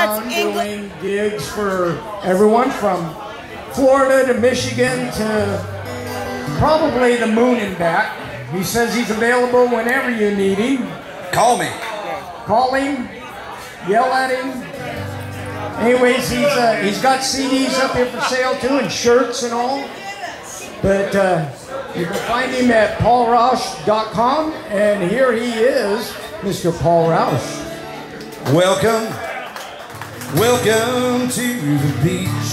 around doing gigs for everyone from Florida to Michigan to probably the moon and back. He says he's available whenever you need him. Call me. Call him. Yell at him. Anyways, he's got CDs up here for sale too, and shirts and all. But you can find him at paulroush.com, and here he is, Mr. Paul Roush. Welcome to the beach.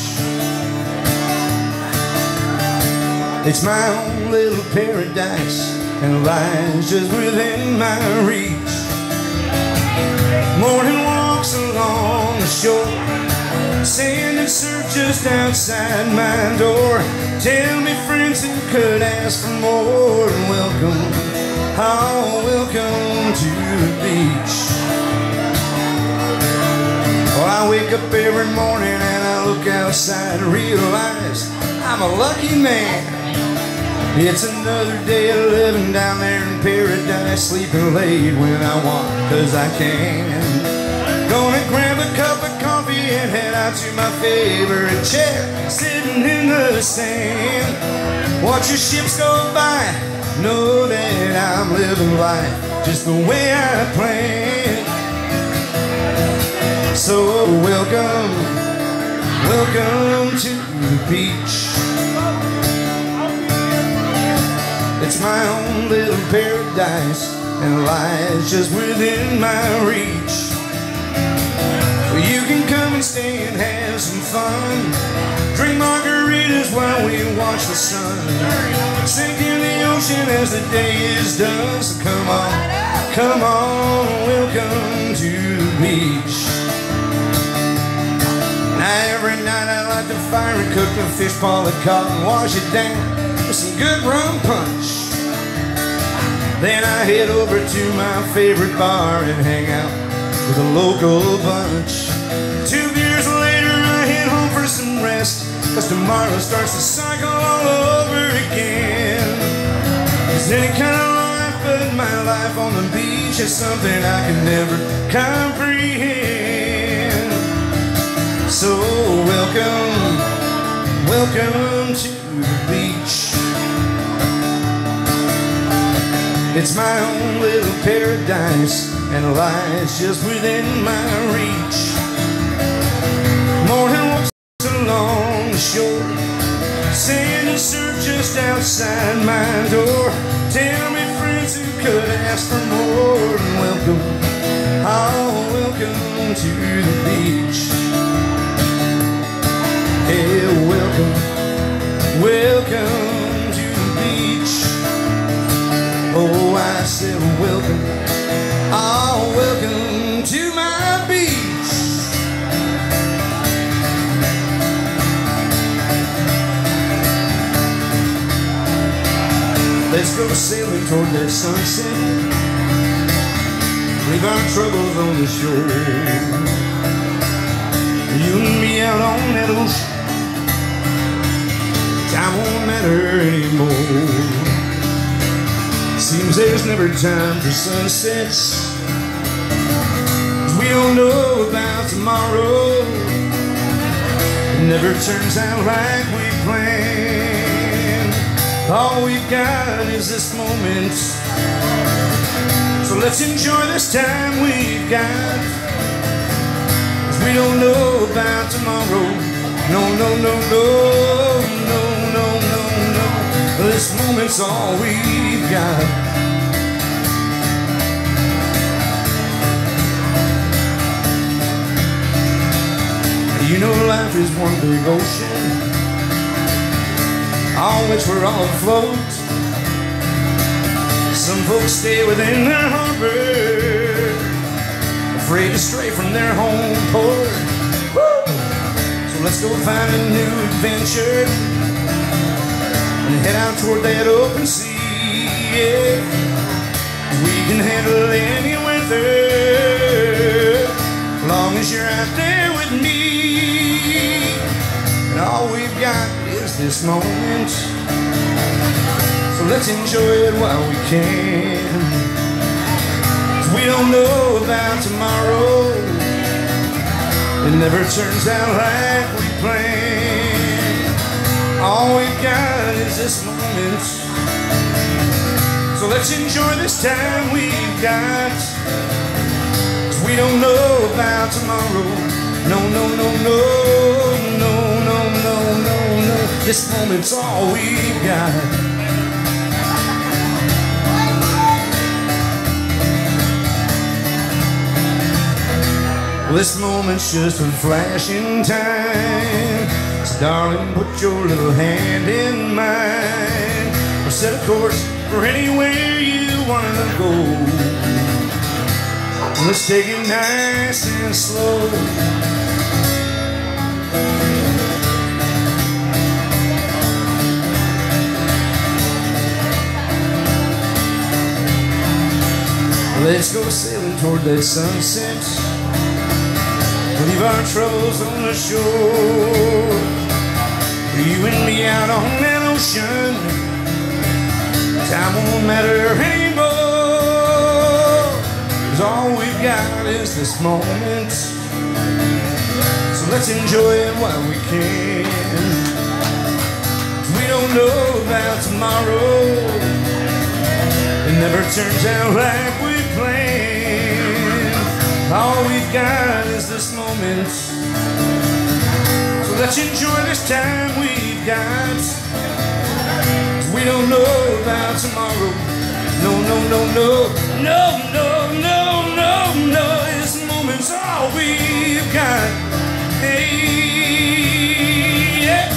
It's my own little paradise, and lies just within my reach. Morning walks along the shore, sand and surf just outside my door. Tell me friends who could ask for more. And welcome, oh, welcome to the beach. Well, I wake up every morning and I look outside and realize I'm a lucky man. It's another day of living down there in paradise, sleeping late when I want, 'cause I can. Gonna grab a cup of coffee and head out to my favorite chair, sitting in the sand. Watch your ships go by, know that I'm living life just the way I planned. So welcome to the beach. It's my own little paradise, and lies just within my reach. You can come and stay and have some fun, drink margaritas while we watch the sun sink in the ocean as the day is done. So come on, welcome to the beach. Now every night I light the fire and cook the fish paw that caught and wash it down with some good rum punch. Then I head over to my favorite bar and hang out with a local bunch. 2 years later I head home for some rest, 'cause tomorrow starts the cycle all over again. It's any kind of life, but my life on the beach is something I can never comprehend. So welcome to the beach. It's my own little paradise, and lies just within my reach. Morning walks along the shore, sand and surf just outside my door. Tell me friends who could ask for more. And welcome, oh, welcome to the beach. Hey, welcome to the beach. Oh, I said welcome, oh, welcome to my beach. Let's go sailing toward that sunset, leave our troubles on the shore. You and me out on that ocean, time won't matter anymore. Seems there's never time for sunsets, 'cause we don't know about tomorrow. It never turns out like we planned. All we've got is this moment, so let's enjoy this time we've got, 'cause we don't know about tomorrow. No, no, no, no, no, no, no, no. This moment's all we've got. You know life is one big ocean on which we're all afloat. Some folks stay within their harbor, afraid to stray from their home port. Woo! So let's go find a new adventure and head out toward that open sea. Yeah. We can handle any weather, long as you're out there with me. And all we've got is this moment, so let's enjoy it while we can. 'Cause we don't know about tomorrow, It never turns out like we planned. All we've got is this moment. So let's enjoy this time we've got. 'Cause we don't know about tomorrow. No, no, no, no, no, no, no, no, no. This moment's all we've got. This moment's just a flash in time. So darling, put your little hand in mine. Or set a course for anywhere you wanna go. Let's take it nice and slow. Let's go sailing toward that sunset. Leave our troubles on the shore. You and me out on that ocean. Time won't matter anymore. 'Cause all we've got is this moment. So let's enjoy it while we can. 'Cause we don't know about tomorrow. It never turns out like we planned. All we've got is this moment. So let's enjoy this time we've got. 'Cause we don't know about tomorrow. No, no, no, no, no, no, no, no, no. This moment's all we've got. Hey, yeah.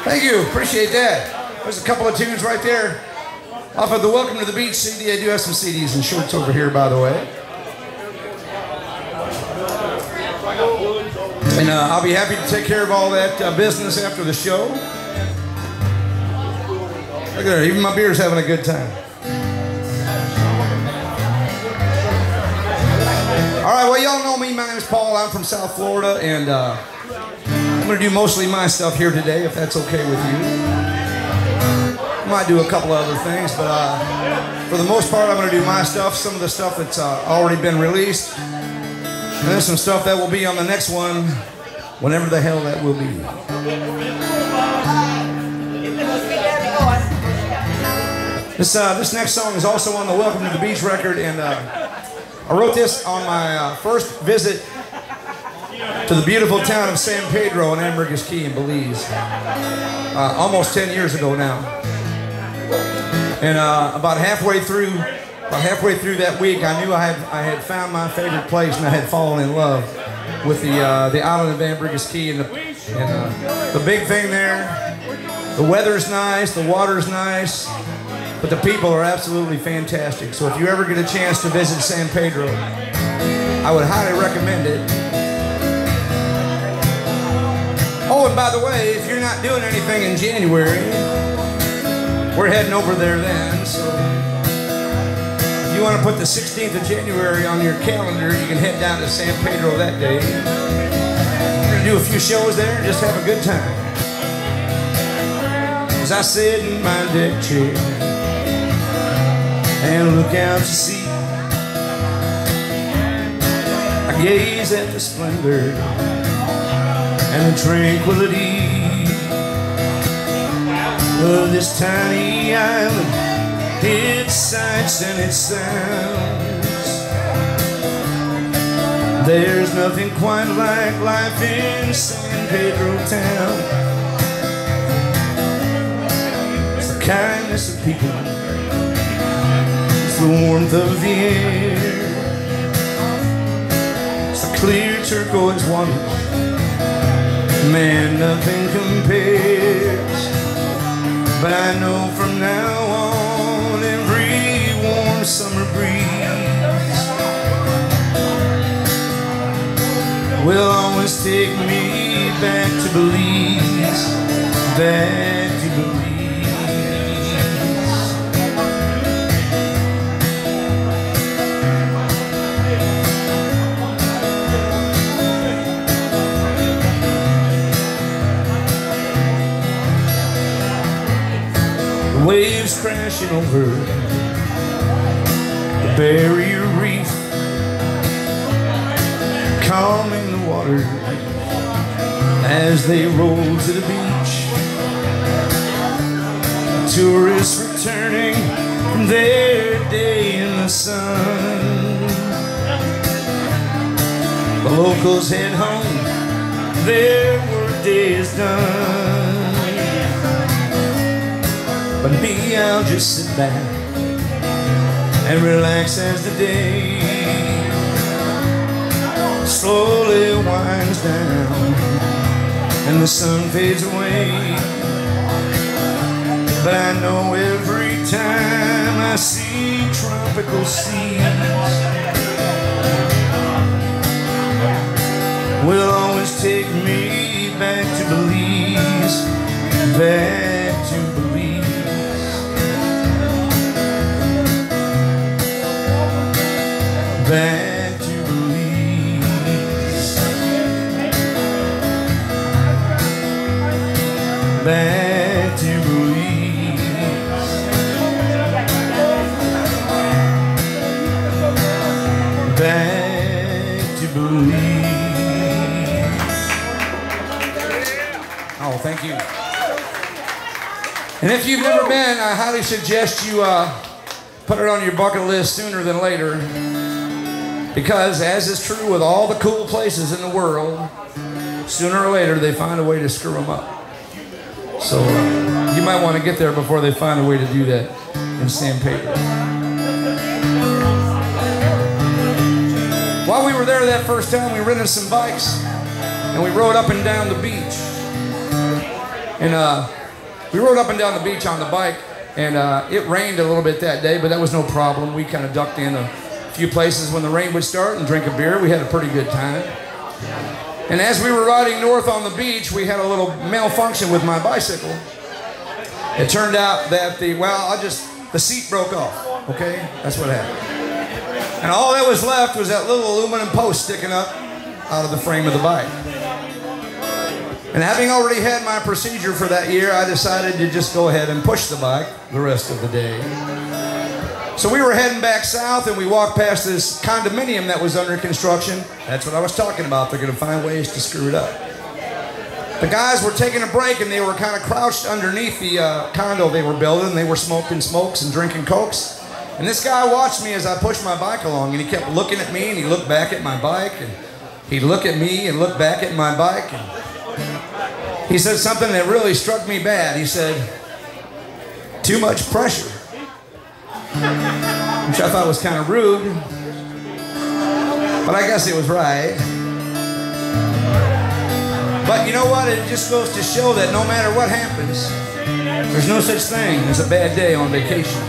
Thank you, appreciate that. There's a couple of tunes right there off of the Welcome to the Beach CD. I do have some CDs and shirts over here, by the way. And I'll be happy to take care of all that business after the show. Look at there, even my beer's having a good time. All right, well, y'all know me. My name is Paul. I'm from South Florida, and I'm going to do mostly my stuff here today, if that's okay with you. Might do a couple of other things, but for the most part, I'm going to do my stuff, some of the stuff that's already been released, and then some stuff that will be on the next one, whenever the hell that will be. This next song is also on the Welcome to the Beach record, and I wrote this on my first visit to the beautiful town of San Pedro in Ambergris Caye in Belize, almost 10 years ago now. And about halfway through that week, I knew I had found my favorite place, and I had fallen in love with the island of Ambergris Caye. And the big thing there, the weather's nice, the water's nice, but the people are absolutely fantastic. So if you ever get a chance to visit San Pedro, I would highly recommend it. Oh, and by the way, if you're not doing anything in January, we're heading over there then. So if you want to put the 16th of January on your calendar, you can head down to San Pedro that day. We're going to do a few shows there and just have a good time. As I sit in my deck chair and look out to sea, I gaze at the splendor and the tranquility of this tiny island, its sights and its sounds. There's nothing quite like life in San Pedro town. It's the kindness of people, it's the warmth of the air, it's the clear turquoise waters. Man, nothing compares. But I know from now on, every warm summer breeze will always take me back to Belize, back to Belize. The way waves crashing over the barrier reef, calming the water as they roll to the beach. Tourists returning from their day in the sun. The locals head home, their workday is done. But me, I'll just sit back and relax as the day slowly winds down and the sun fades away. But I know every time I see tropical seas will always take me back to Belize, back to Belize. Back to Belize. Back to Belize. Back to Belize. Oh, thank you. And if you've never been, I highly suggest you put it on your bucket list sooner than later. Because, as is true with all the cool places in the world, sooner or later they find a way to screw them up. So you might want to get there before they find a way to do that in sandpaper. While we were there that first time, we rented some bikes and we rode up and down the beach. And we rode up and down the beach on the bike, and it rained a little bit that day, but that was no problem. We kind of ducked in a few places when the rain would start and drink a beer. We had a pretty good time. And as we were riding north on the beach, we had a little malfunction with my bicycle. It turned out that the seat broke off, okay? That's what happened. And all that was left was that little aluminum post sticking up out of the frame of the bike. And having already had my procedure for that year, I decided to just go ahead and push the bike the rest of the day. So we were heading back south, and we walked past this condominium that was under construction. That's what I was talking about. They're going to find ways to screw it up. The guys were taking a break, and they were kind of crouched underneath the condo they were building. They were smoking smokes and drinking cokes. And this guy watched me as I pushed my bike along, and he kept looking at me, and he looked back at my bike, and he'd look at me and look back at my bike. And he said something that really struck me bad. He said, "Too much pressure." Which I thought was kind of rude, but I guess it was right. But you know what? It just goes to show that no matter what happens, there's no such thing as a bad day on vacation.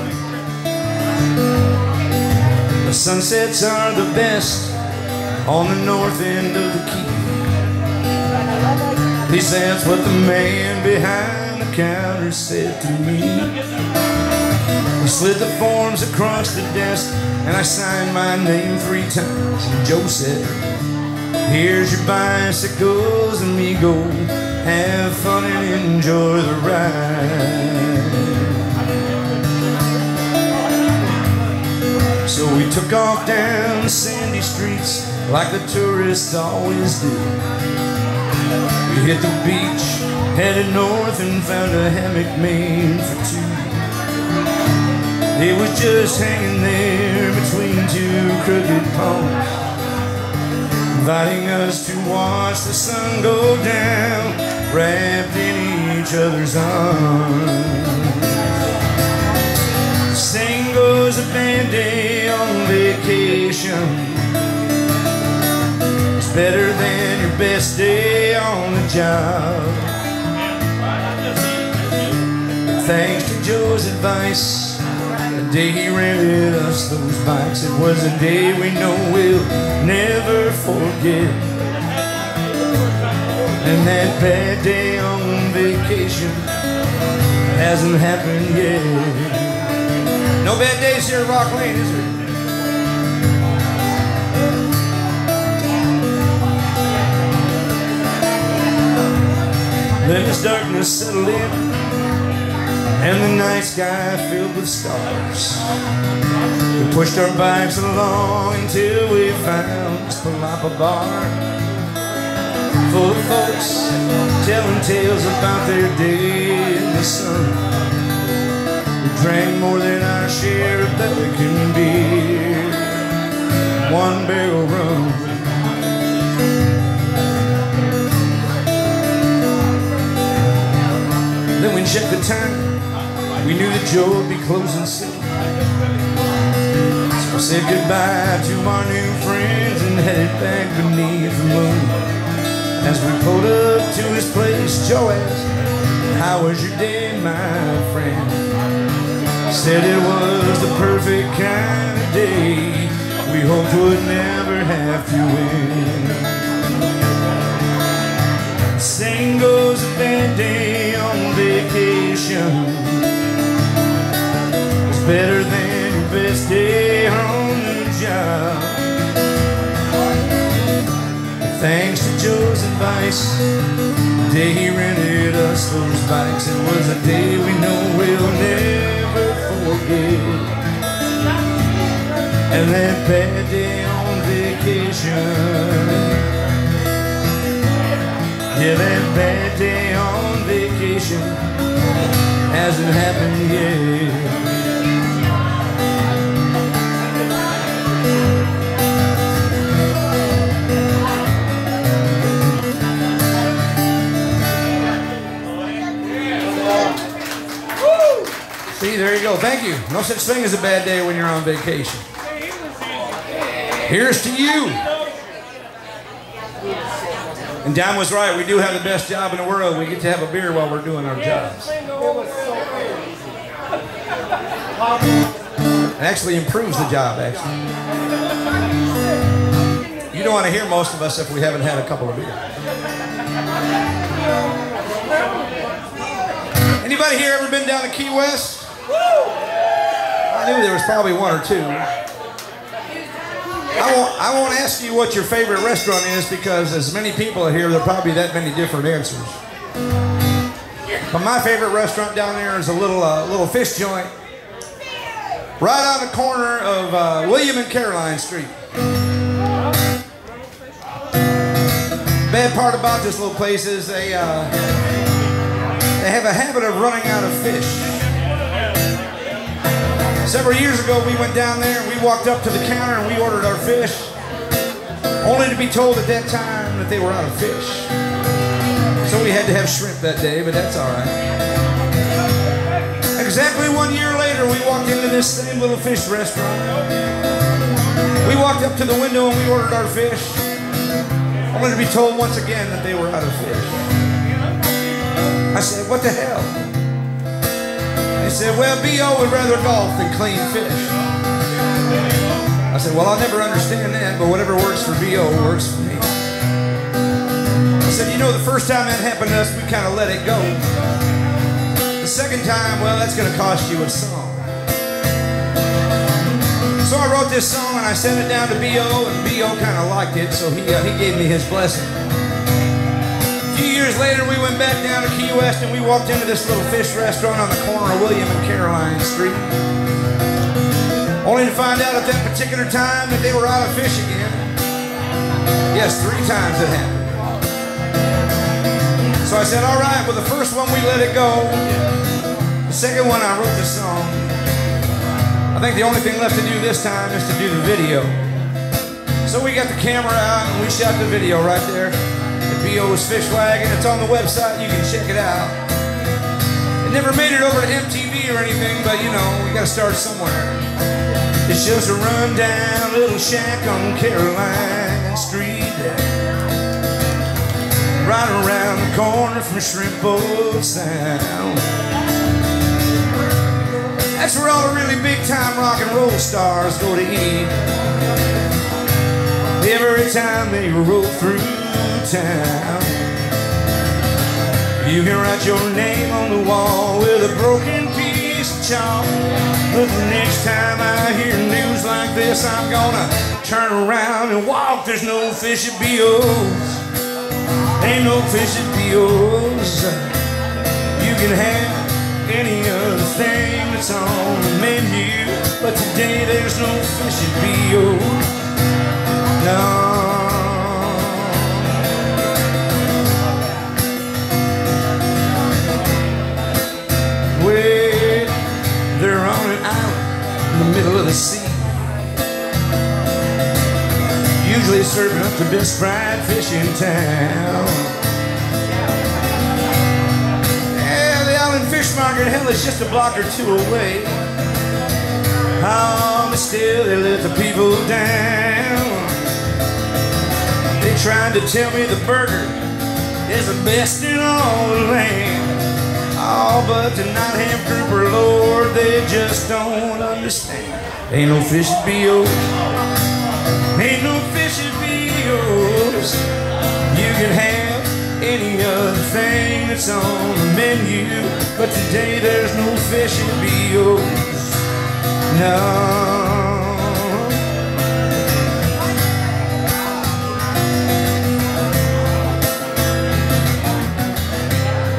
The sunsets are the best on the north end of the key. At least that's what the man behind the counter said to me. We slid the forms across the desk, and I signed my name 3 times. And Joe said, "Here's your bicycles, amigo. Have fun and enjoy the ride." So we took off down the sandy streets like the tourists always do. We hit the beach, headed north, and found a hammock made for 2. It was just hanging there between 2 crooked palms, inviting us to watch the sun go down, wrapped in each other's arms. The saying goes, a bad day on vacation is better than your best day on the job. Thanks to Joe's advice, the day he rented us those bikes, it was a day we know we'll never forget. And that bad day on vacation hasn't happened yet. No bad days here at Rock Lane, is there? Then this darkness settled in, and the night sky filled with stars. We pushed our bikes along until we found this palapa bar, full of folks telling tales about their day in the sun. We drank more than our share of Pelican beer, one barrel rum. Then we checked the time. We knew that Joe would be closing soon. So we said goodbye to our new friends and headed back beneath the moon. As we pulled up to his place, Joe asked, "How was your day, my friend?" Said it was the perfect kind of day we hoped would never have to end. Saying goes, a bad day on vacation is better than your best day on the job. Thanks to Joe's advice, the day he rented us those bikes, it was a day we know we'll never forget. And that bad day on vacation, yeah, that bad day on vacation hasn't happened yet. See, there you go. Thank you. No such thing as a bad day when you're on vacation. Here's to you. And Don was right. We do have the best job in the world. We get to have a beer while we're doing our jobs. It actually improves the job, actually. You don't want to hear most of us if we haven't had a couple of beers. Anybody here ever been down to Key West? I knew there was probably one or two. I won't ask you what your favorite restaurant is, because as many people are here, there are probably that many different answers. But my favorite restaurant down there is a little fish joint right on the corner of William and Caroline Street. Bad part about this little place is they have a habit of running out of fish. Several years ago, we went down there and we walked up to the counter and we ordered our fish, only to be told at that time that they were out of fish. So we had to have shrimp that day, but that's all right. Exactly 1 year later, we walked into this same little fish restaurant. We walked up to the window and we ordered our fish, only to be told once again that they were out of fish. I said, "What the hell?" They said, "Well, B.O. would rather golf than clean fish." I said, "Well, I'll never understand that, but whatever works for B.O. works for me." I said, "You know, the first time that happened to us, we kind of let it go. The second time, well, that's going to cost you a song." So I wrote this song and I sent it down to B.O., and B.O. kind of liked it, so he gave me his blessing. A few years later, we went back down to Key West and we walked into this little fish restaurant on the corner of William and Caroline Street, only to find out at that particular time that they were out of fish again. Yes, 3 times it happened. So I said, all right, well, the first one we let it go. The second one, I wrote the song. I think the only thing left to do this time is to do the video. So we got the camera out and we shot the video right there. B.O.'s Fish Wagon. It's on the website. You can check it out. It never made it over to MTV or anything, but you know, we got to start somewhere. It's just a rundown little shack on Caroline Street, right around the corner from Shrimp Boat Sound. That's where all the really big time rock and roll stars go to eat every time they roll through town. You can write your name on the wall with a broken piece of chalk, but the next time I hear news like this, I'm gonna turn around and walk. There's no fish at B.O.'s. Ain't no fish at B.O.'s. You can have any other thing that's on the menu. But today there's no fish at B.O. No. Well, they're on an island in the middle of the sea, usually serving up the best fried fish in town. Yeah, the island fish market, hell, is just a block or two away. Oh, but still they let the people down. They tried to tell me the burger is the best in all the land. Oh, but the Nottingham grouper, Lord, they just don't understand. Ain't no fish at B.O. Ain't no fish at B.O.'s. You can have any other thing that's on the menu, but today there's no fish at B.O.'s. No.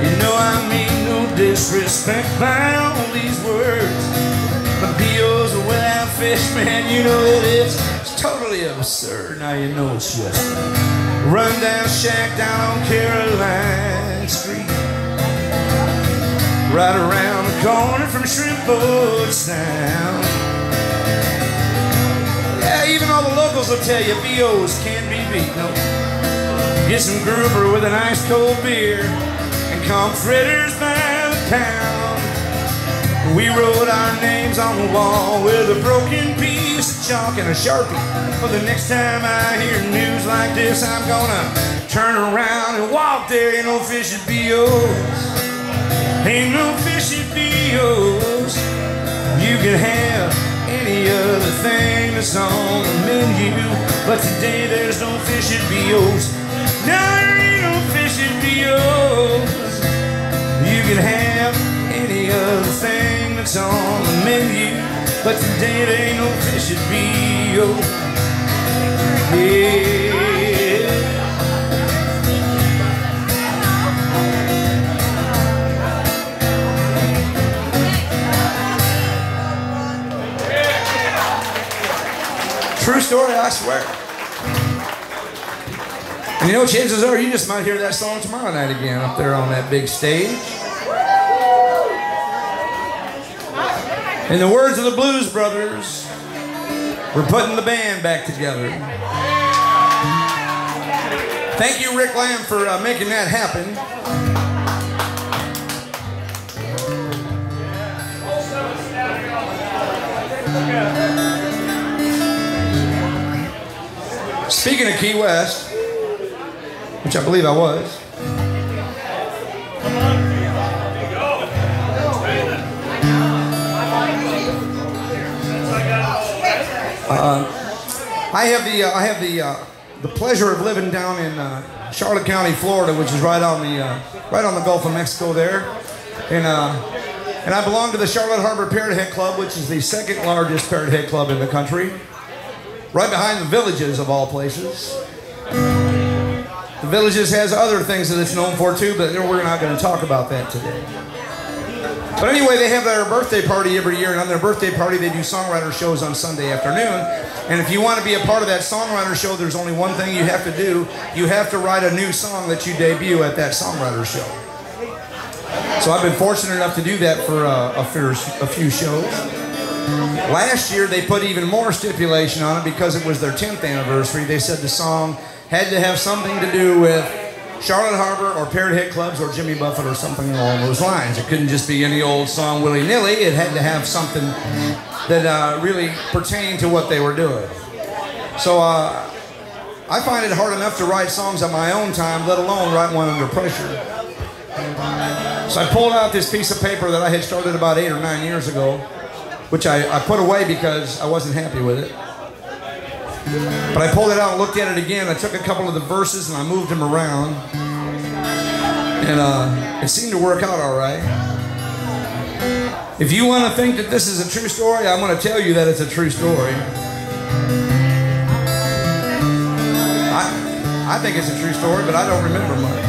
You know I mean no disrespect by all these words, but B.O.'s are without fish, man, you know that it's totally absurd. Now you know it's just a rundown shack down on Caroline Street, right around the corner from Shrimp Boat Sound. Yeah, even all the locals will tell you B.O.'s can't be beat. No, get some grouper with an ice cold beer and come fritters by the pound. We wrote our names on the wall with a broken piece of chalk and a Sharpie. But the next time I hear news like this, I'm gonna turn around and walk there. Ain't no fish at B.O.'s. Ain't no fish at B.O.'s. You can have any other thing that's on the menu, but today there's no fish at B.O.'s. No, there ain't no fish at B.O.'s. You can have any other thing that's on the menu, but today there ain't no fish at B.O.'s. Yeah. True story, I swear. And you know, chances are you just might hear that song tomorrow night again up there on that big stage. In the words of the Blues Brothers, we're putting the band back together. Thank you, Rick Lamb, for making that happen. Speaking of Key West, which I believe I was, I have the pleasure of living down in Charlotte County, Florida, which is right on the Gulf of Mexico there, and I belong to the Charlotte Harbor Parrot Head Club, which is the second largest parrot head club in the country, right behind the Villages of all places. The Villages has other things that it's known for too, but we're not going to talk about that today. But anyway, they have their birthday party every year, and on their birthday party they do songwriter shows on Sunday afternoon. And if you want to be a part of that songwriter show, there's only one thing you have to do. You have to write a new song that you debut at that songwriter show. So I've been fortunate enough to do that for a few shows. Last year they put even more stipulation on it because it was their 10th anniversary. They said the song had to have something to do with Charlotte Harbor or Parrot Head Clubs or Jimmy Buffett or something along those lines. It couldn't just be any old song willy-nilly. It had to have something that really pertained to what they were doing. So I find it hard enough to write songs at my own time, let alone write one under pressure. So I pulled out this piece of paper that I had started about 8 or 9 years ago, which I put away because I wasn't happy with it. But I pulled it out and looked at it again. I took a couple of the verses and I moved them around. And it seemed to work out all right. If you want to think that this is a true story, I'm going to tell you that it's a true story. I think it's a true story, but I don't remember much.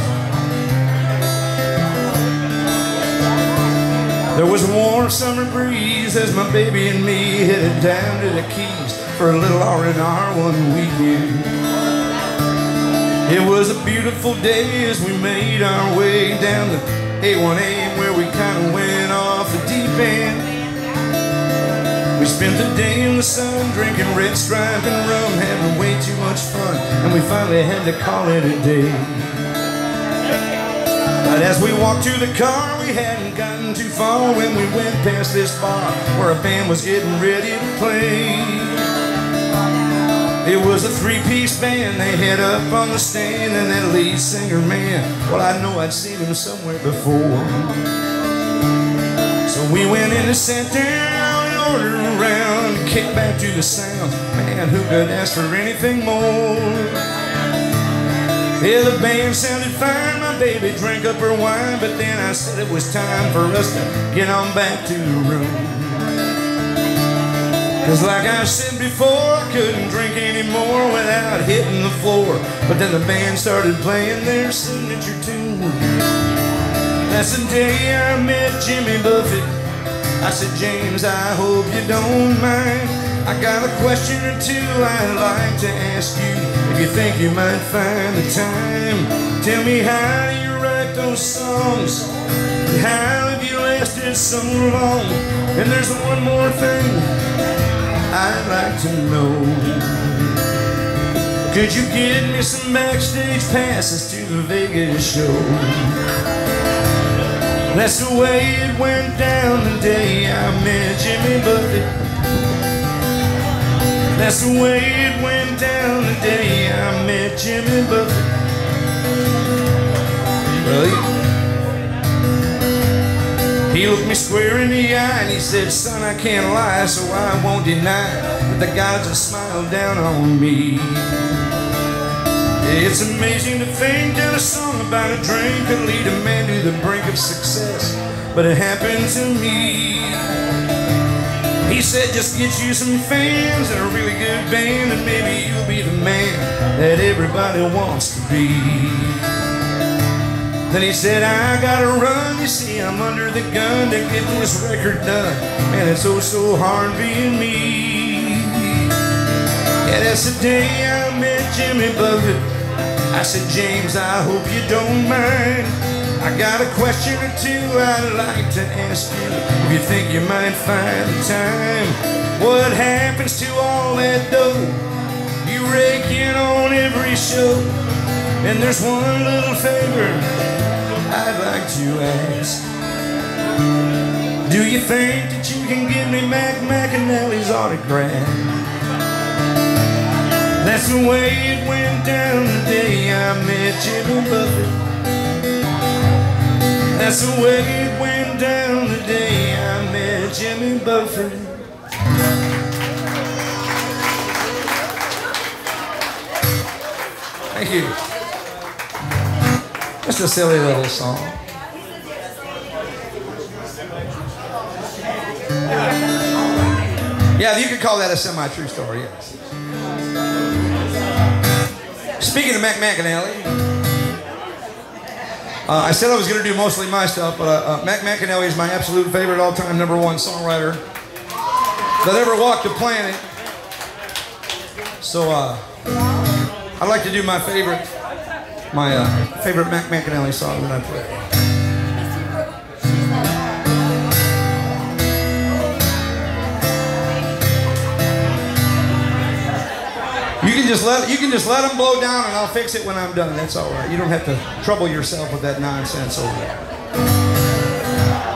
There was a warm summer breeze as my baby and me headed down to the Keys for a little R&R one weekend. It was a beautiful day as we made our way down the A1A where we kind of went off the deep end. We spent the day in the sun drinking red stripe and rum, having way too much fun, and we finally had to call it a day. But as we walked to the car, we hadn't gotten too far when we went past this bar where a band was getting ready to play. It was a three-piece band, they had up on the stand, and that lead singer, man, well, I know I'd seen him somewhere before. So we went in and sat down and ordered around and kicked back to the sounds. Man, who could ask for anything more? Yeah, the band sounded fine, my baby drank up her wine, but then I said it was time for us to get on back to the room. 'Cause like I said before, I couldn't drink anymore without hitting the floor. But then the band started playing their signature tune. That's the day I met Jimmy Buffett. I said, James, I hope you don't mind. I got a question or two I'd like to ask you, if you think you might find the time. Tell me, how do you write those songs? And how have you lasted so long? And there's one more thing I'd like to know. Could you get me some backstage passes to the Vegas show? That's the way it went down the day I met Jimmy Buffett. That's the way it went down the day I met Jimmy Buffett. Well, he looked me square in the eye and he said, son, I can't lie, so I won't deny that the gods have smiled down on me. It's amazing to think that a song about a drink could lead a man to the brink of success, but it happened to me. He said, just get you some fans and a really good band, and maybe you'll be the man that everybody wants to be. Then he said, I gotta run, you see I'm under the gun to get this record done. Man, it's oh so hard being me. Yeah, that's the day I met Jimmy Buffett. I said, James, I hope you don't mind. I got a question or two I'd like to ask you, if you think you might find the time. What happens to all that dough you rake in on every show? And there's one little favor I'd like to ask. Do you think that you can give me Mac McAnally's autograph? That's the way it went down the day I met Jimmy Buffett. That's the way it went down the day I met Jimmy Buffett. Thank you. Just a silly little song. Yeah, you could call that a semi-true story, yes. Speaking of Mac McAnally, I said I was going to do mostly my stuff, but Mac McAnally is my absolute favorite all-time #1 songwriter that ever walked the planet. So I'd like to do my favorite Mac McAnally song that I play. You can just let them blow down and I'll fix it when I'm done. That's all right. You don't have to trouble yourself with that nonsense over there.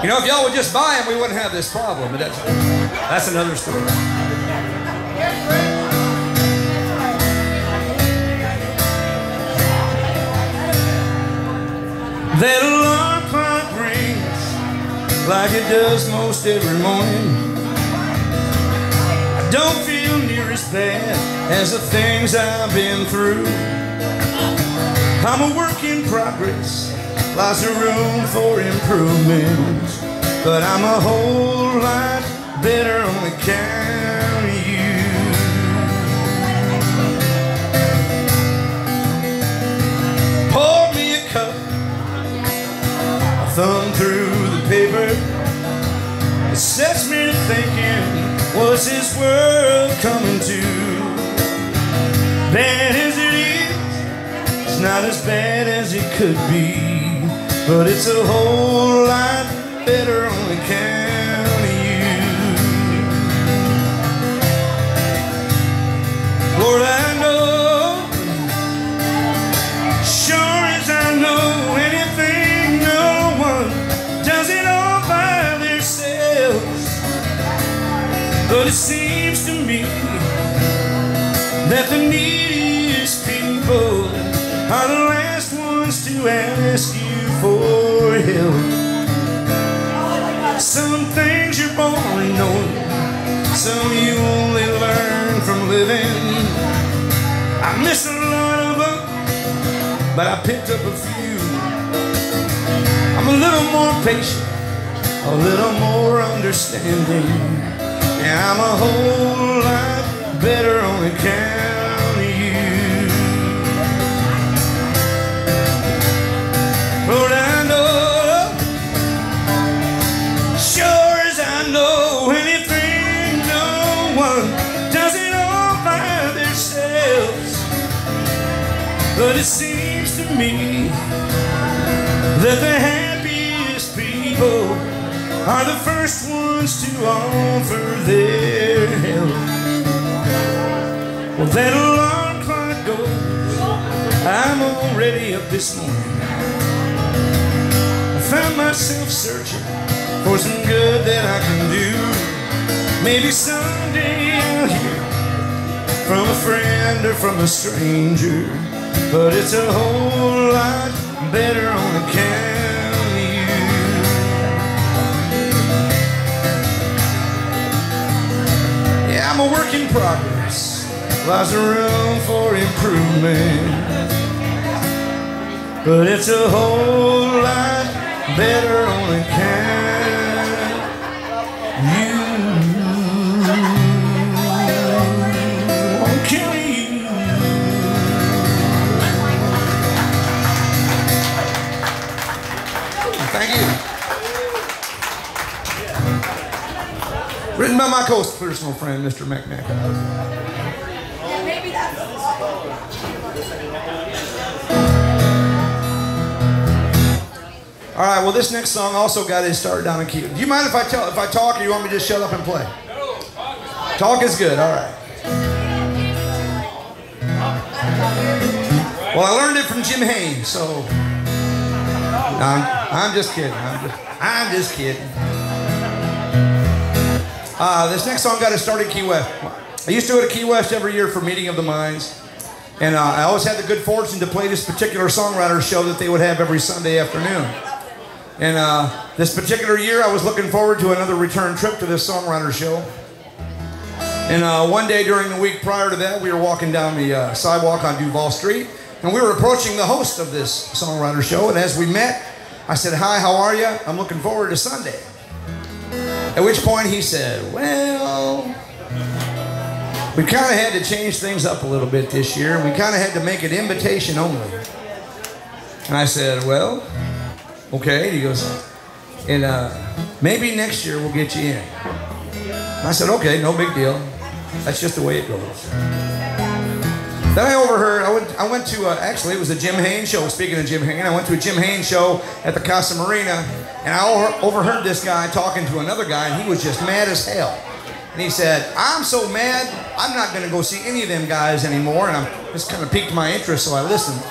You know, if y'all would just buy them, we wouldn't have this problem. But that's another story. That alarm clock rings like it does most every morning. I don't feel near as bad as the things I've been through. I'm a work in progress, lots of room for improvement, but I'm a whole lot better on account of you. Pour me a cup, I thumb through the paper, sets me to thinking, what's this world coming to? Bad as it is, it's not as bad as it could be, but it's a whole lot better on account of you. Lord, I know, sure as I know anything, no one does it all by themselves. But it seems to me that the neediest people are the last ones to ask you for help. Some things you're born knowing, some you only learn from living. I missed a lot of them, but I picked up a few. I'm a little more patient, a little more understanding, and I'm a whole lot better on account of you. Lord, I know, sure as I know anything, no one does it all by themselves. But it seems to me that the happiest people are the first ones to offer their help. Well, that alarm clock goes, I'm already up this morning. I found myself searching for some good that I can do. Maybe someday I'll hear from a friend or from a stranger, but it's a whole lot better on account of you. Yeah, I'm a work in progress. Lots of room for improvement, but it's a whole lot better on account of you. Won't kill you. Thank you. Written by my close personal friend, Mr. McNack. All right, well, this next song also got his start down in key. Do you mind if I talk, or you want me to just shut up and play? Talk is good, all right. Well, I learned it from Jim Haynes, so I'm just kidding. I'm just kidding. This next song got his start in Key West. I used to go to Key West every year for Meeting of the Minds, and I always had the good fortune to play this particular songwriter show that they would have every Sunday afternoon. And this particular year, I was looking forward to another return trip to this songwriter show. And one day during the week prior to that, we were walking down the sidewalk on Duval Street, and we were approaching the host of this songwriter show. And as we met, I said, "Hi, how are you? I'm looking forward to Sunday." At which point he said, "Well, we kind of had to change things up a little bit this year, and we kind of had to make it invitation only." And I said, "Well, okay." And he goes, "And maybe next year we'll get you in." And I said, "Okay, no big deal. That's just the way it goes." Then I overheard, I went to, actually it was a Jim Haynes show. Speaking of Jim Haynes, I went to a Jim Haynes show at the Casa Marina, and I overheard this guy talking to another guy, and he was just mad as hell. And he said, "I'm so mad, I'm not going to go see any of them guys anymore." And this kind of piqued my interest, so I listened.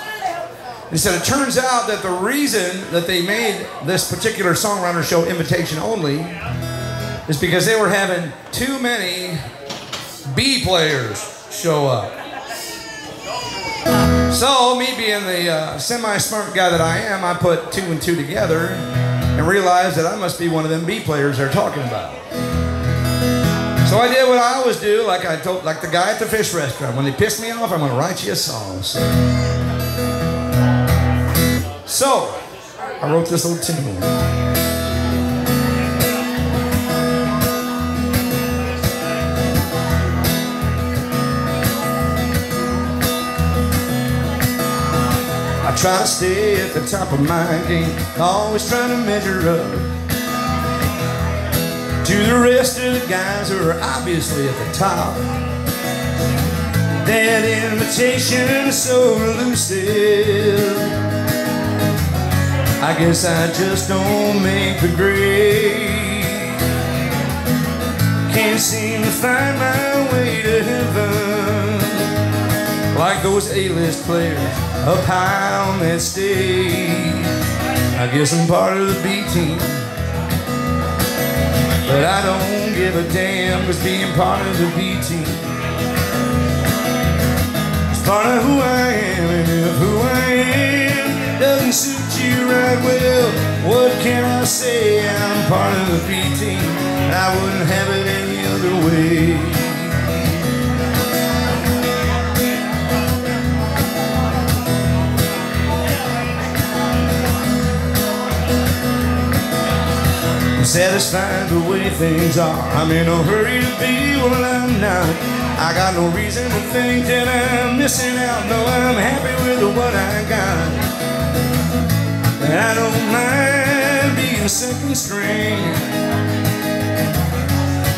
He said, it turns out that the reason that they made this particular songwriter show invitation only is because they were having too many B players show up. So, me being the semi-smart guy that I am, I put 2 and 2 together and realized that I must be one of them B players they're talking about. So I did what I always do, like the guy at the fish restaurant. When they piss me off, I'm going to write you a song. So, I wrote this little tune. I try to stay at the top of my game, always trying to measure up. To the rest of the guys who are obviously at the top, that invitation is so elusive. I guess I just don't make the grade. Can't seem to find my way to heaven, like those A-list players up high on that stage. I guess I'm part of the B team, but I don't give a damn, 'cause being part of the B team is part of who I am. And if who I am doesn't suit you right, well, what can I say? I'm part of the B team, and I wouldn't have it any other way. I'm satisfied the way things are. I'm in a hurry to be, well, I'm not. I got no reason to think that I'm missing out. No, I'm happy with what I got. And I don't mind being second string.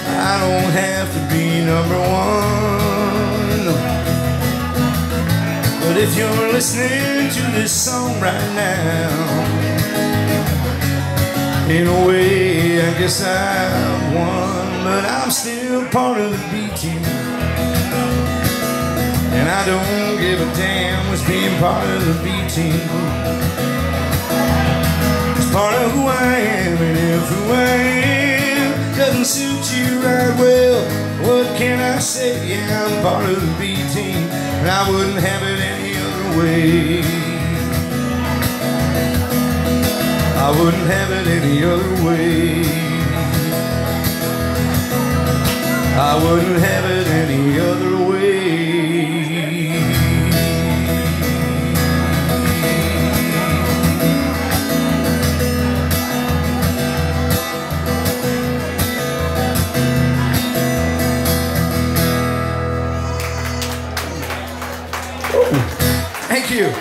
I don't have to be number one. But if you're listening to this song right now, in a way, I guess I've won, but I'm still part of the B team, and I don't give a damn what's being part of the B team. It's part of who I am, and if who I am doesn't suit you right, well, what can I say? Yeah, I'm part of the B team, and I wouldn't have it any other way. I wouldn't have it any other way. I wouldn't have it any other way. Thank you.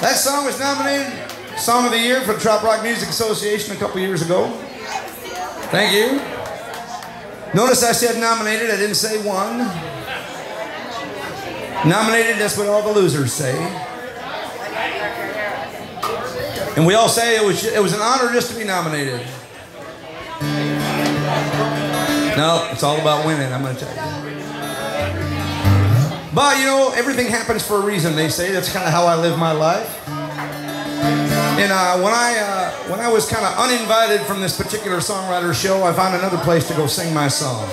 That song was nominated Song of the Year for the Trop Rock Music Association a couple years ago. Thank you. Notice I said nominated, I didn't say won. Nominated, that's what all the losers say. And we all say it was an honor just to be nominated. No, it's all about winning, I'm going to tell you. But, you know, everything happens for a reason, they say. That's kind of how I live my life. And when I was kind of uninvited from this particular songwriter show, I found another place to go sing my songs.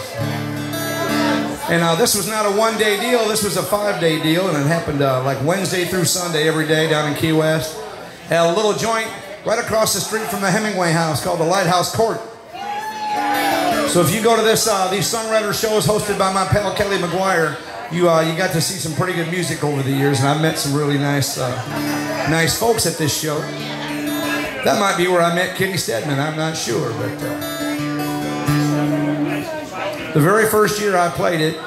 And this was not a one-day deal. This was a 5-day deal, and it happened like Wednesday through Sunday every day down in Key West. Had a little joint right across the street from the Hemingway House called the Lighthouse Court. So if you go to these songwriter shows hosted by my pal Kelly McGuire, you got to see some pretty good music over the years, and I've met some really nice folks at this show. That might be where I met Kitty Stedman, I'm not sure, but the very first year I played it,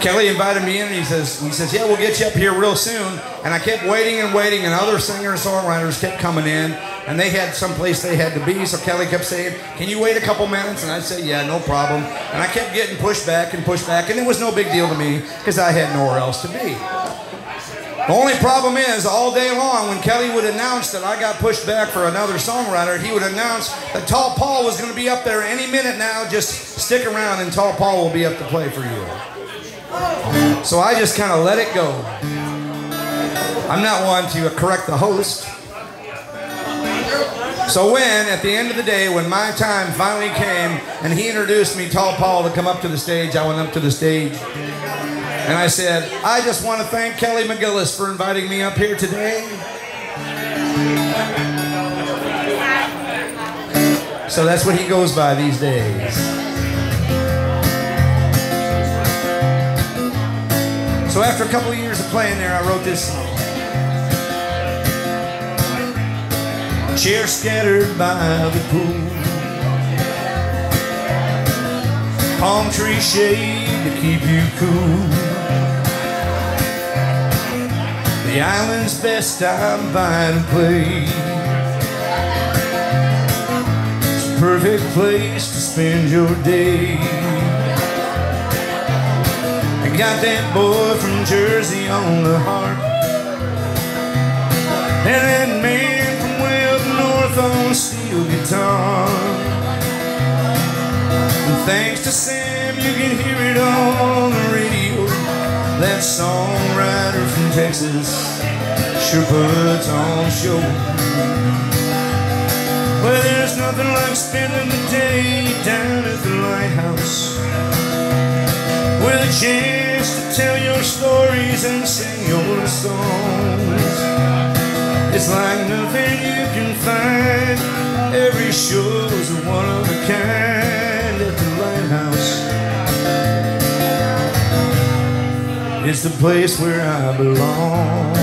Kelly invited me in, and he says, yeah, we'll get you up here real soon. And I kept waiting and waiting, and other singer-songwriters kept coming in, and they had someplace they had to be, so Kelly kept saying, can you wait a couple minutes? And I'd say, yeah, no problem. And I kept getting pushed back, and it was no big deal to me, because I had nowhere else to be. The only problem is, all day long, when Kelly would announce that I got pushed back for another songwriter, he would announce that Tall Paul was going to be up there any minute now, just stick around and Tall Paul will be up to play for you. So I just kind of let it go. I'm not one to correct the host. So when, at the end of the day, when my time finally came and he introduced me, Tall Paul, to come up to the stage, I went up to the stage and I said, I just want to thank Kelly McGillis for inviting me up here today. So that's what he goes by these days. So after a couple of years of playing there, I wrote this song. Chairs scattered by the pool, palm tree shade to keep you cool. The island's best time by to play. perfect place to spend your day. I got that boy from Jersey on the harp, and that man from way up north on steel guitar. And thanks to Sam, you can hear it on the radio. That songwriter from Texas sure puts on show. Well, there's nothing like spending the day down at the lighthouse with a chance to tell your stories and sing your songs. It's like nothing you can find. Every show's one of a kind at the lighthouse. It's the place where I belong.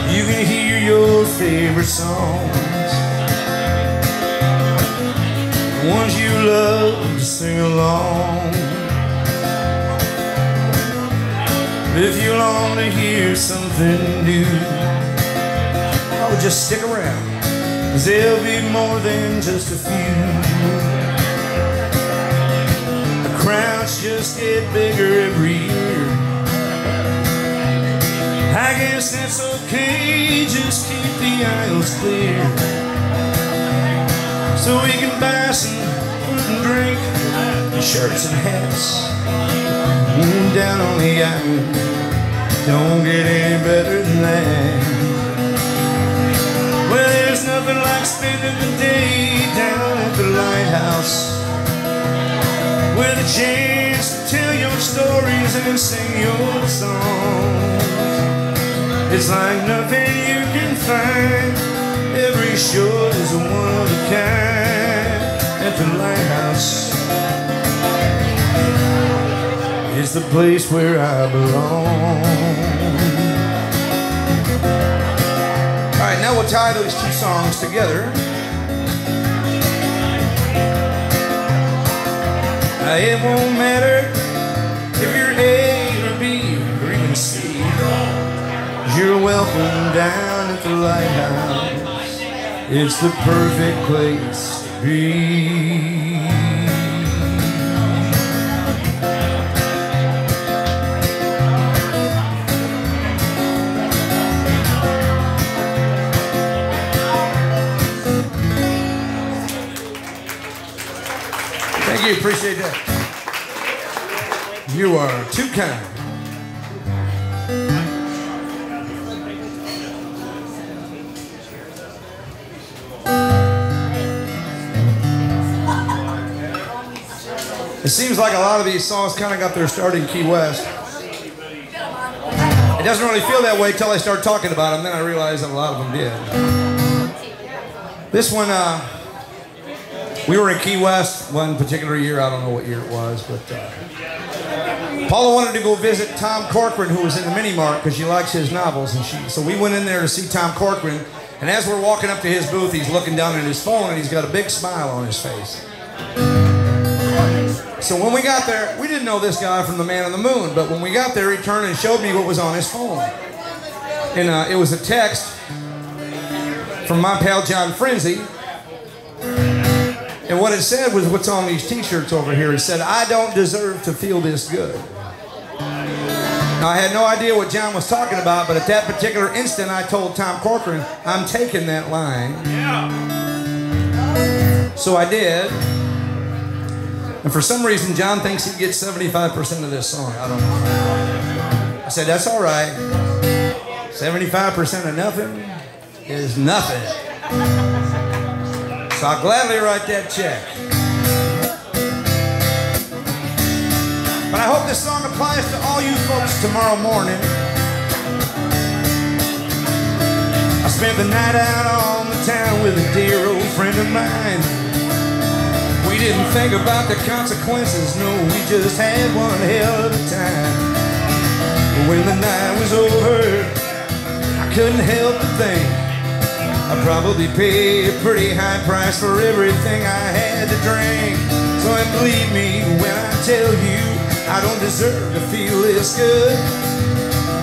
You can hear your favorite songs, the ones you love to sing along. If you long to hear something new, I would just stick around, 'cause there'll be more than just a few. The crowds just get bigger every year. I guess that's okay, just keep the aisles clear, so we can buy some food and drink, shirts and hats. Down on the aisle, don't get any better than that. Well, there's nothing like spending the day down at the lighthouse with a chance to tell your stories and sing your songs. It's like nothing you can find. Every show is a one of a kind at the lighthouse. It's the place where I belong. All right, now we'll tie those two songs together. It won't matter if you're A or B or even C. You're welcome down at the lighthouse. It's the perfect place to be. Thank you, appreciate that. You are too kind. It seems like a lot of these songs kind of got their start in Key West. It doesn't really feel that way until I start talking about them, then I realize that a lot of them did. This one, we were in Key West one particular year, I don't know what year it was, but Paula wanted to go visit Tom Corcoran, who was in the mini mart, because she likes his novels, and so we went in there to see Tom Corcoran, and as we're walking up to his booth, he's looking down at his phone, and he's got a big smile on his face. So when we got there, we didn't know this guy from the Man on the Moon, but when we got there, he turned and showed me what was on his phone. And it was a text from my pal John Frenzy. And what it said was what's on these t-shirts over here. It said, "I don't deserve to feel this good." Now, I had no idea what John was talking about, but at that particular instant, I told Tom Corcoran, I'm taking that line. So I did. And for some reason, John thinks he gets 75% of this song. I don't know. I said, that's all right. 75% of nothing is nothing. So I'll gladly write that check. But I hope this song applies to all you folks tomorrow morning. I spent the night out on the town with a dear old friend of mine. We didn't think about the consequences, no, we just had one hell of a time. But when the night was over, I couldn't help but think I'd probably pay a pretty high price for everything I had to drink. So believe me when I tell you, I don't deserve to feel this good.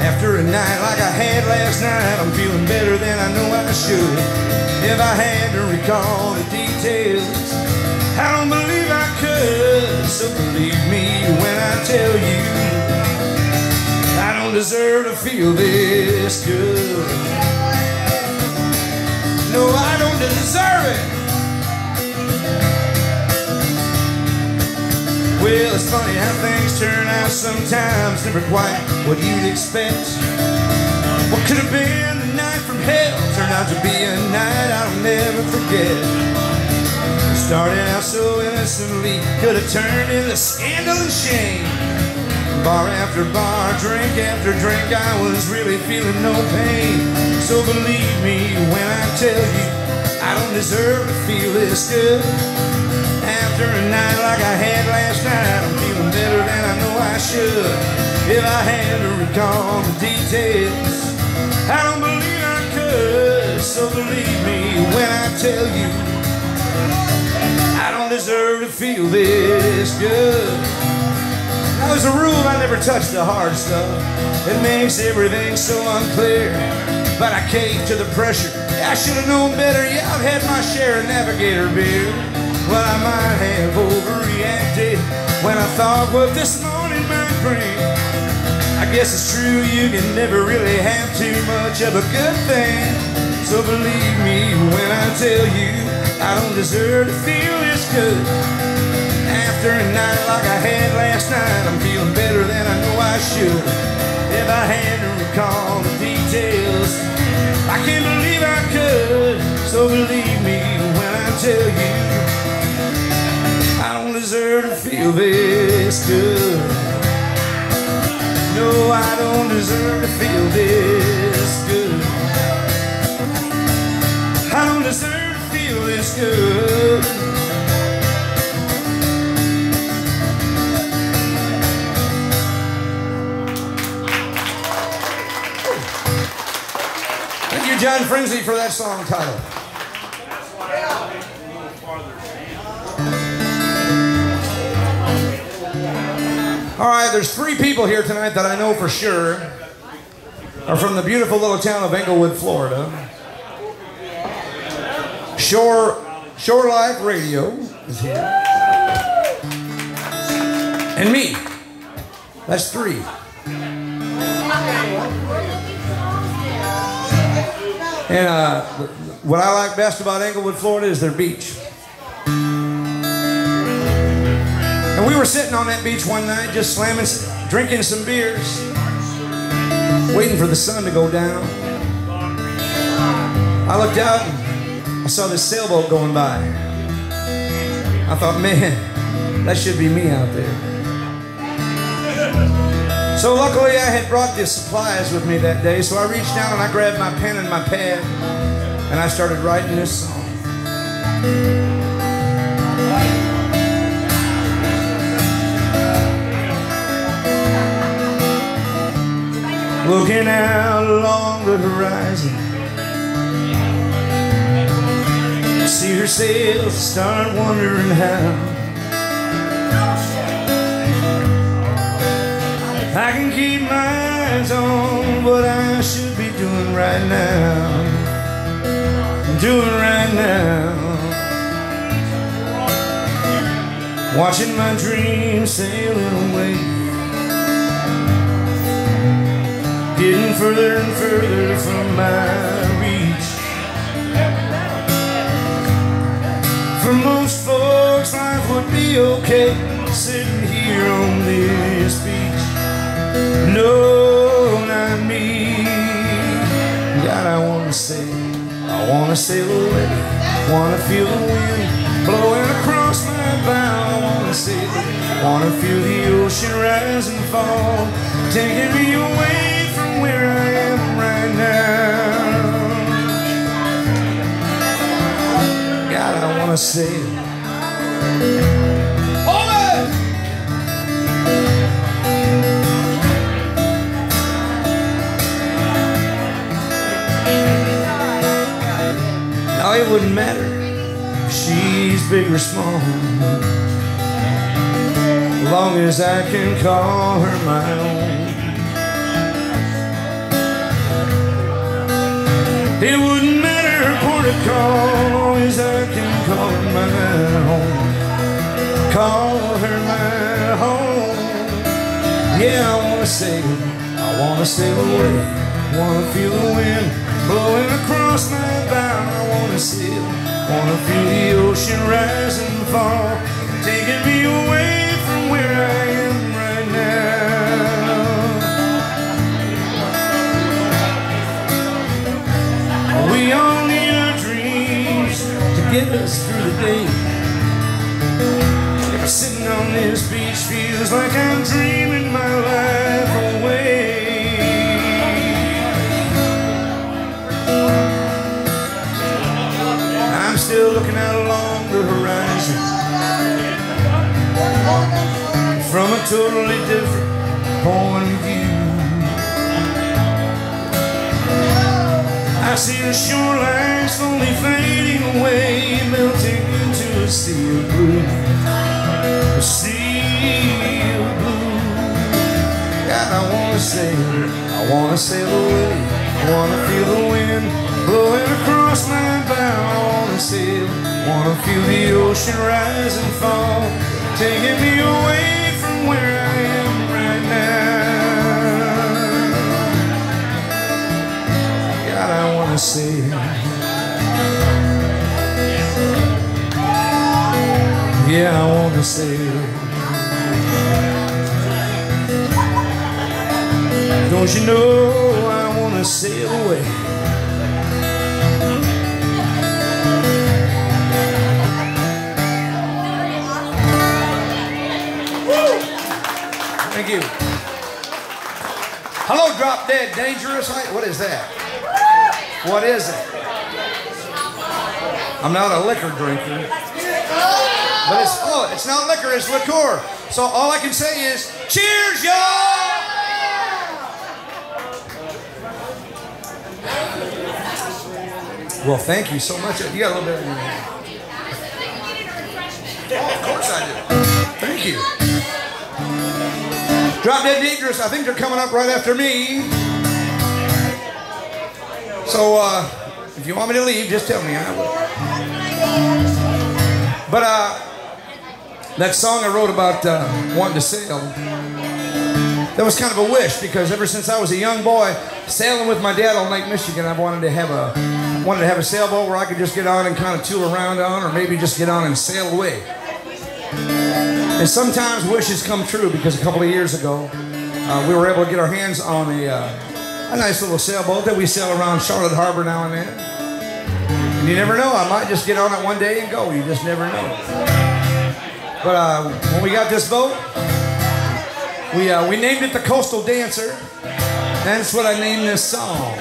After a night like I had last night, I'm feeling better than I know I should. If I had to recall the details, I don't believe I could. So believe me when I tell you, I don't deserve to feel this good. No, I don't deserve it. Well, it's funny how things turn out sometimes, never quite what you'd expect. What could have been the night from hell turned out to be a night I'll never forget. Started out so innocently, could have turned into scandal and shame. Bar after bar, drink after drink, I was really feeling no pain. So believe me when I tell you, I don't deserve to feel this good. After a night like I had last night, I'm feeling better than I know I should. If I had to recall the details, I don't believe I could. So believe me when I tell you, I don't deserve to feel this good. Now as a rule, I never touch the hard stuff. It makes everything so unclear. But I caved to the pressure. I should have known better. Yeah, I've had my share of Navigator beer. Well, I might have overreacted when I thought what this morning might bring. I guess it's true, you can never really have too much of a good thing. So believe me when I tell you, I don't deserve to feel this good. After a night like I had last night, I'm feeling better than I know I should. If I had to recall the details, I can't believe I could. So believe me when I tell you, I don't deserve to feel this good. No, I don't deserve to feel this good. I don't deserve to feel this good. Thank you, John Frenzy, for that song title. All right, there's 3 people here tonight that I know for sure are from the beautiful little town of Englewood, Florida. Shore Life Radio is here. And me. That's 3. And what I like best about Englewood, Florida is their beach. And we were sitting on that beach one night, just slamming, drinking some beers, waiting for the sun to go down. I looked out and I saw this sailboat going by. I thought, man, that should be me out there. So luckily I had brought the supplies with me that day, so I reached down and I grabbed my pen and my pad and I started writing this song. Looking out along the horizon, see her sails, start wondering how I can keep my eyes on what I should be doing right now. Doing right now. Watching my dreams sailing away, getting further and further from my reach. For most folks, life would be okay sitting here on this beach. No, not me. God, I wanna sail away. Wanna feel the wind blowing across my bow. Wanna feel the ocean rise and fall, taking me away from where I am right now. God, I wanna sail. Now it wouldn't matter if she's big or small. long as I can call her my own. It wouldn't matter her port of call, long as I can call her my home. Call her my home. Yeah, I wanna sail away. Wanna feel the wind blowing across my bow. I wanna sail, wanna feel the ocean rise and fall, taking me away from where I am right now. We all need our dreams to get us through the day. Sitting on this beach feels like I'm dreaming my life away. I'm still looking out along the horizon from a totally different point of view. I see the shoreline slowly fading away, melting into a sea of blue. A sea of blue. God, I wanna sail away. I wanna feel the wind blowing across my bow. I wanna sail, wanna feel the ocean rise and fall, taking me away from where I am right now. God, I wanna sail. Yeah, I wanna sail. Don't you know I wanna sail away? Thank you. Hello, Drop Dead Dangerous. What is that? What is it? I'm not a liquor drinker. But it's not liquor, it's liqueur. So all I can say is, cheers, y'all! Well, thank you so much. You got a little bit in your hand. Oh, of course I do. Thank you. Drop Dead Dangerous, I think they're coming up right after me. So, if you want me to leave, just tell me and I will. But, that song I wrote about wanting to sail, that was kind of a wish, because ever since I was a young boy, sailing with my dad on Lake Michigan, I wanted to have a sailboat where I could just get on and kind of tool around on, or maybe just get on and sail away. And sometimes wishes come true, because a couple of years ago, we were able to get our hands on a nice little sailboat that we sail around Charlotte Harbor now and then. And you never know, I might just get on it one day and go. You just never know. But when we got this boat, we named it the Coastal Dancer. That's what I named this song.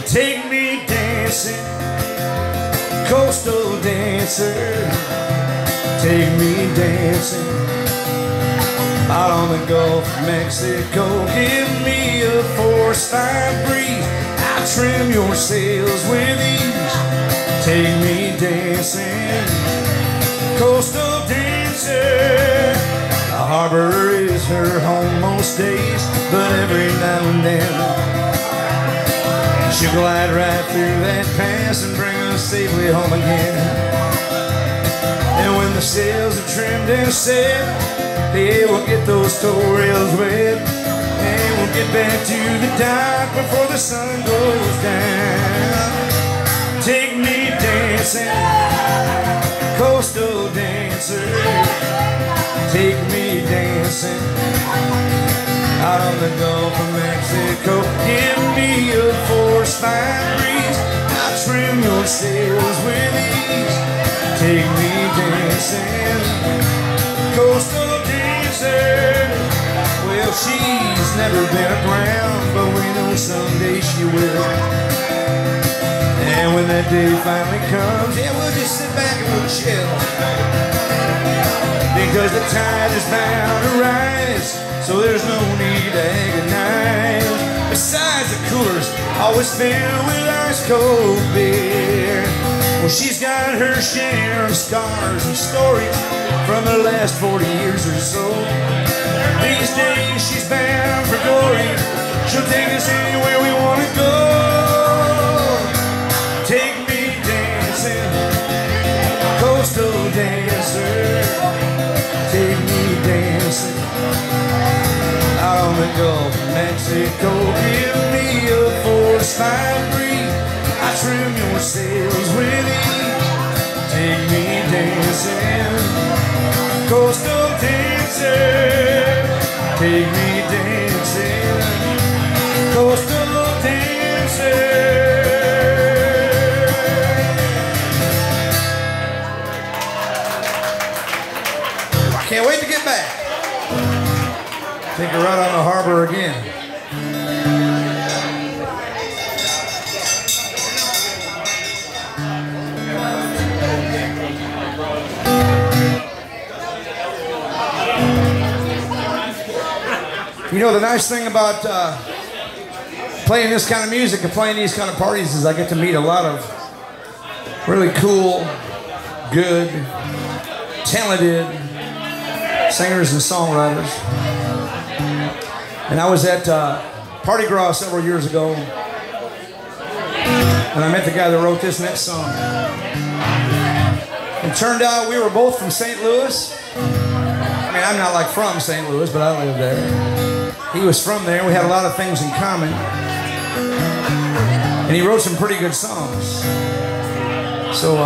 Take me dancing, coastal dancer. Take me dancing out on the Gulf of Mexico. Give me a force-fire breeze. I'll trim your sails with ease. Take me dancing, coastal dancer. The harbor is her home most days, but every now and then she'll glide right through that pass and bring us safely home again. And when the sails are trimmed and set, hey, we'll get those tow rails wet, and we'll get back to the dock before the sun goes down. Take me dancing, coastal dancer. Take me dancing out on the Gulf of Mexico. Give me a force-fire breeze. I'll trim your sails with ease. Take me dancing, coastal dancer. Well, she's never been aground, but we know someday she will. And when that day finally comes, yeah, we'll just sit back and we'll chill, because the tide is bound to rise, so there's no need to agonize. Besides, the cooler's always filled with ice cold beer. Well, she's got her share of scars and stories from the last 40 years or so. These days she's bound for glory. She'll take us anywhere we want to go. Take me dancing, coastal dancer. Take me dancing out on the Gulf of Mexico. Give me a force-fire breeze. I trim your sails with ease. Take me dancing, coastal dancer. Take me dancing, coastal dancer. Can't wait to get back. Take her right on the harbor again. You know, the nice thing about playing this kind of music and playing these kind of parties is I get to meet a lot of really cool, good, talented singers and songwriters. And I was at Party Gras several years ago, and I met the guy that wrote this next song. It turned out we were both from St. Louis. I mean, I'm not like from St. Louis, but I lived there. He was from there. We had a lot of things in common. And he wrote some pretty good songs. So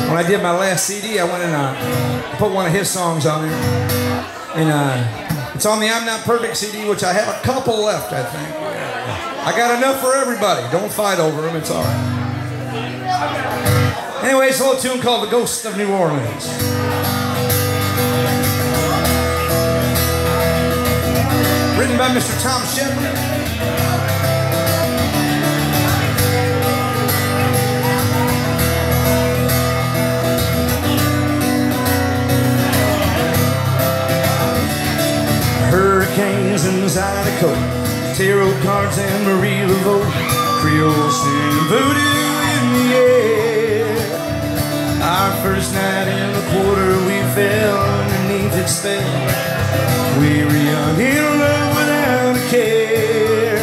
when I did my last CD, I went and put one of his songs on there. And it's on the I'm Not Perfect CD, which I have a couple left, I think. I got enough for everybody. Don't fight over them. It's all right. Anyway, it's a little tune called The Ghost of New Orleans. Written by Mr. Tom Shepard. Hurricanes and Zydeco, tarot cards and Marie Laveau, Creole and voodoo in the air. Our first night in the quarter, we fell underneath its spell. We were young in love without a care.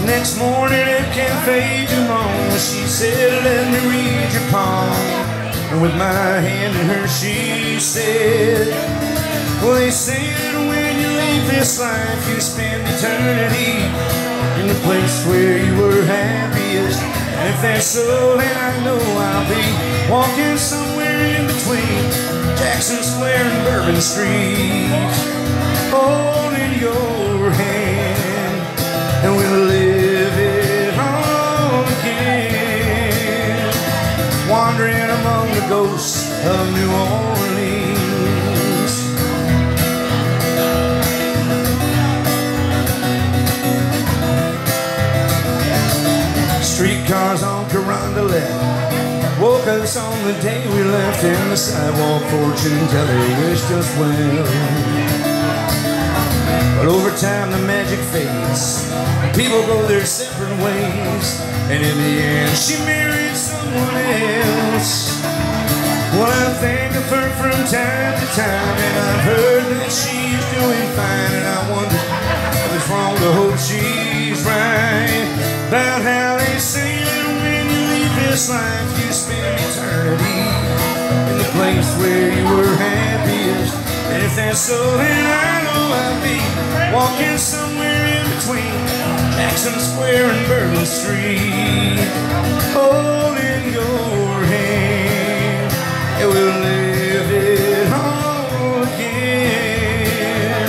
Next morning at Cafe Du Monde, she said, let me read your palm. And with my hand in her, she said, well, they said when you leave this life, you spend eternity in the place where you were happiest. And if that's so, then I know I'll be walking somewhere in between Jackson Square and Bourbon Street, holding your hand, and we'll live it all again, wandering among the ghosts of New Orleans. Streetcars on Carondelet woke us on the day we left, and the sidewalk fortune teller wished us well. But over time the magic fades, people go their separate ways, and in the end she married someone else. Well, I think of her from time to time, and I've heard that she's doing fine, and I wonder if it's wrong to hope she's right about how they say that when you leave this life, you spend eternity in the place where you were happiest. And if that's so, then I know I'll be walking somewhere in between Jackson Square and Bourbon Street, holding your hand, and we'll live it all again,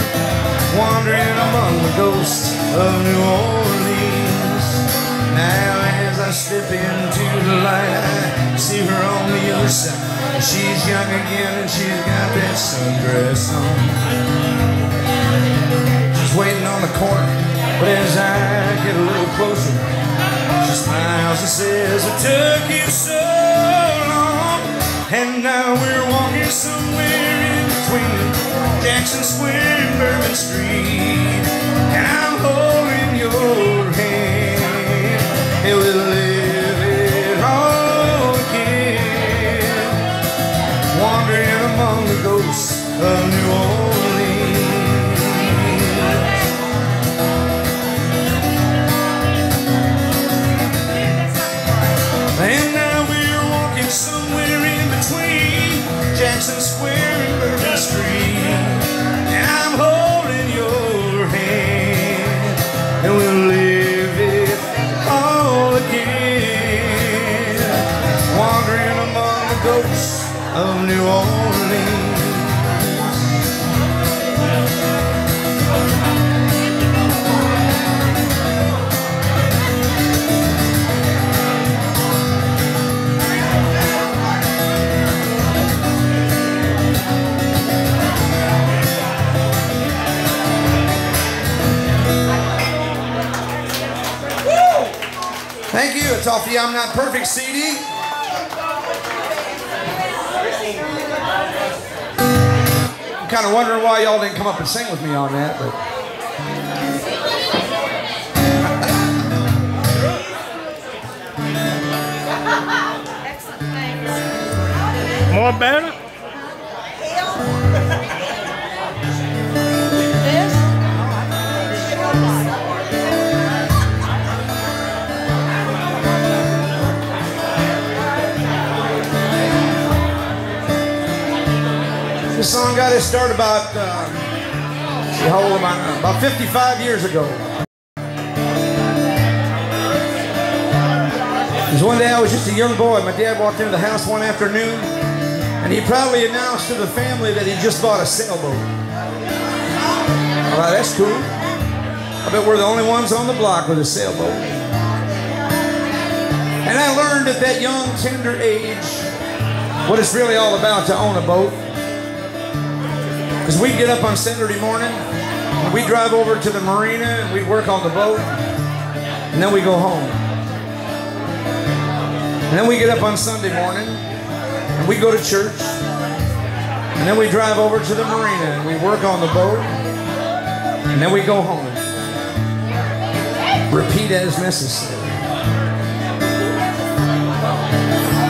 wandering among the ghosts of New Orleans. Now as I step into the light, I see her on the other side. She's young again and she's got that sundress on. She's waiting on the corner, but as I get a little closer, she smiles and says, it took you so long. And now we're walking somewhere in between Jackson Square and Bourbon Street, and I'm holding your hand, and we'll live it all again, wandering among the ghosts of New Orleans. And now we're walking somewhere in between Jackson Square and Bourbon Street, and I'm holding your hand, and we'll live it all again, wandering among the ghosts of New Orleans. Thank you. It's off the I'm Not Perfect CD. I'm kind of wondering why y'all didn't come up and sing with me on that, but more better? this song got its start about, how old am I now? About 55 years ago. Because one day I was just a young boy. My dad walked into the house one afternoon, and he proudly announced to the family that he just bought a sailboat. All right, that's cool. I bet we're the only ones on the block with a sailboat. And I learned at that young, tender age what it's really all about to own a boat. Because we'd get up on Saturday morning, and we'd drive over to the marina, and we'd work on the boat, and then we go home. And then we get up on Sunday morning, and we go to church, and then we drive over to the marina, and we work on the boat, and then we go home. Repeat as necessary.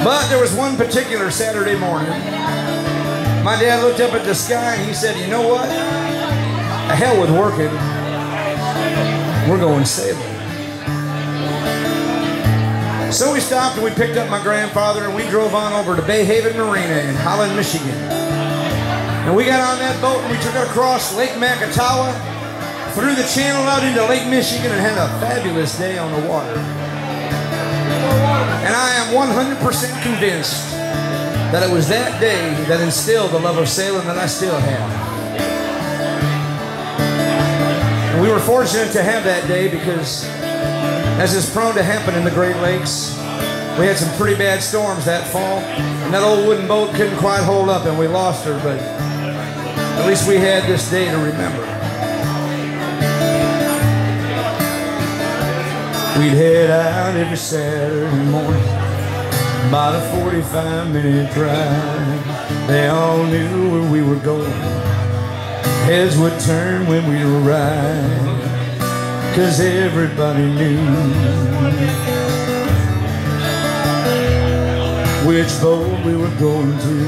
But there was one particular Saturday morning, my dad looked up at the sky and he said, you know what? The hell with working. We're going sailing. So we stopped and we picked up my grandfather and we drove on over to Bay Haven Marina in Holland, Michigan. And we got on that boat and we took it across Lake Macatawa, through the channel out into Lake Michigan, and had a fabulous day on the water. And I am 100% convinced that it was that day that instilled the love of sailing that I still have. And we were fortunate to have that day because, as is prone to happen in the Great Lakes, we had some pretty bad storms that fall, and that old wooden boat couldn't quite hold up and we lost her, but at least we had this day to remember. We'd head out every Saturday morning, about a 45-minute drive. They all knew where we were going. Heads would turn when we arrived, 'cause everybody knew which boat we were going to.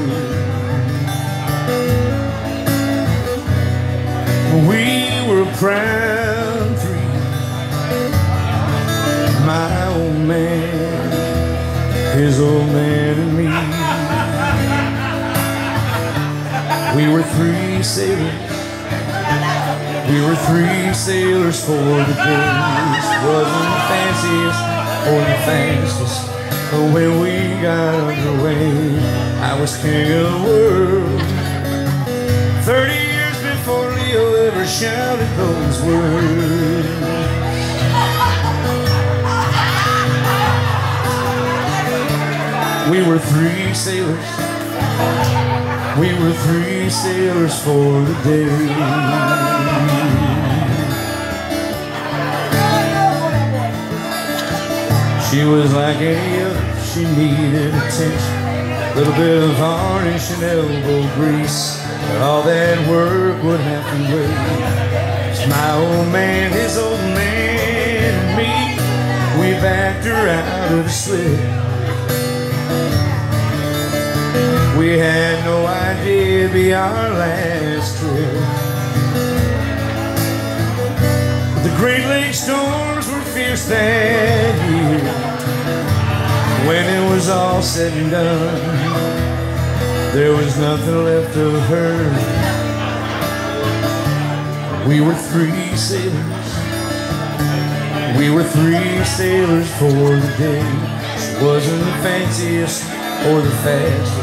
We were proud three, my old man, his old man and me. We were three sailors. We were three sailors for the days. Wasn't the fanciest or the fastest, but when we got underway, I was king of the world. 30 years before Leo ever shouted those words. We were three sailors. We were three sailors for the day. She was like any other, she needed attention, a little bit of varnish and elbow grease, but all that work would have to wait. My old man, his old we backed her out of the slip. We had no idea it'd be our last trip. But the Great Lakes storms were fierce that year. When it was all said and done, there was nothing left of her. We were three sailors. We were three sailors for the day. She wasn't the fanciest or the fastest.